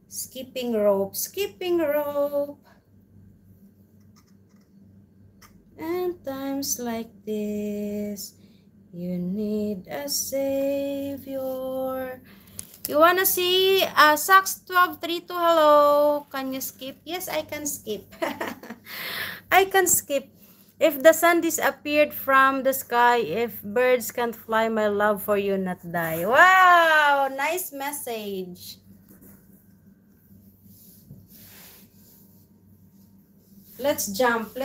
Skipping rope, skipping rope. And times like this, you need a savior. You wanna see Socks 1232? Hello. Can you skip? Yes, I can skip. I can skip. If the sun disappeared from the sky, if birds can't fly, my love for you not die. Wow, nice message. Let's jump,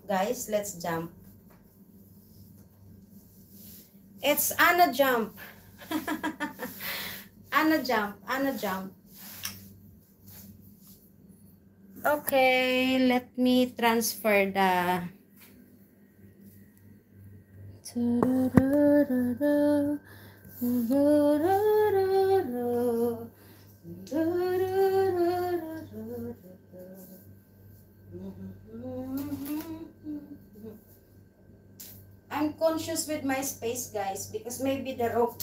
guys. Let's jump. It's Anna jump. Anna jump, Anna jump. Okay, let me transfer the... I'm conscious with my space, guys, because maybe the rope...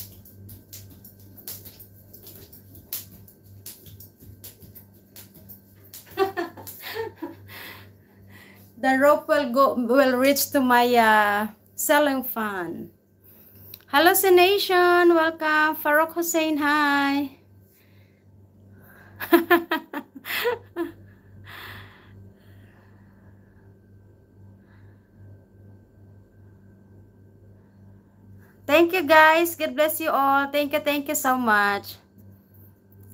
the rope will reach to my selling fan. Hallucination, welcome. Farouk Hussein, hi. Thank you, guys. God bless you all. Thank you so much.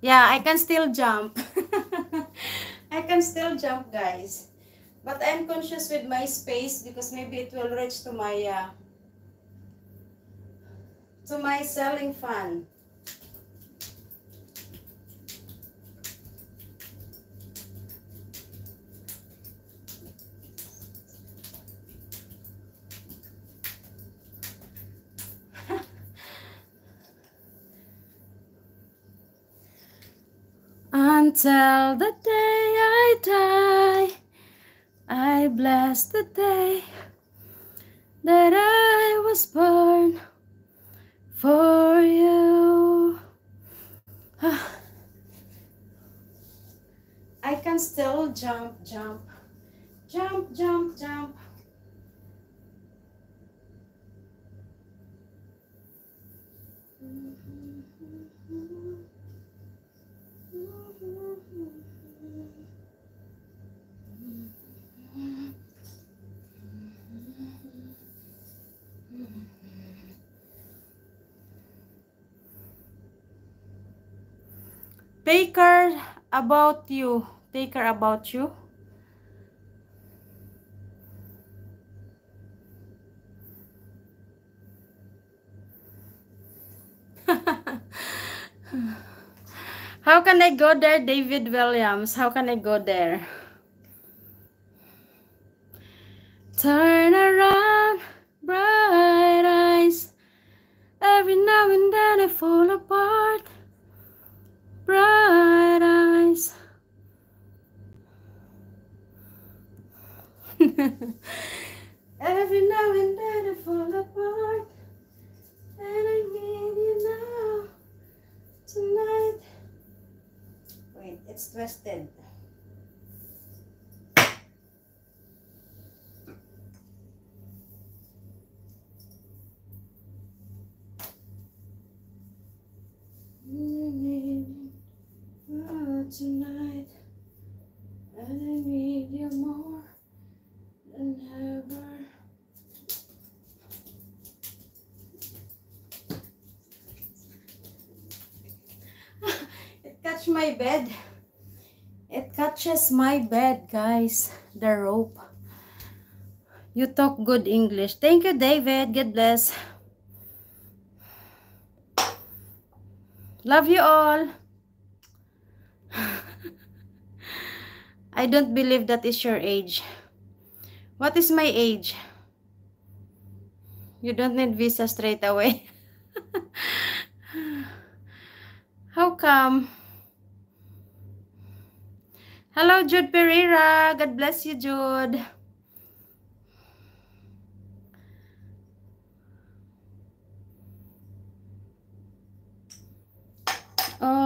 Yeah, I can still jump. I can still jump, guys. But I'm conscious with my space because maybe it will reach to my selling fan. Until the day I die, I bless the day that I was born for you. I can still jump, jump, jump, jump, jump. Take care about you. Take care about you. How can I go there, David Williams? How can I go there? Turn around, bright eyes. Every now and then I fall apart. Bright eyes. Every now and then I fall apart. And I need you now. Tonight. Wait, it's twisted. Tonight, and I need you more than ever. It catches my bed. It catches my bed, guys. The rope. You talk good English. Thank you, David. God bless. Love you all. I don't believe that is your age. What is my age? You don't need visa straight away. How come? Hello, Jude Pereira. God bless you, Jude. Oh.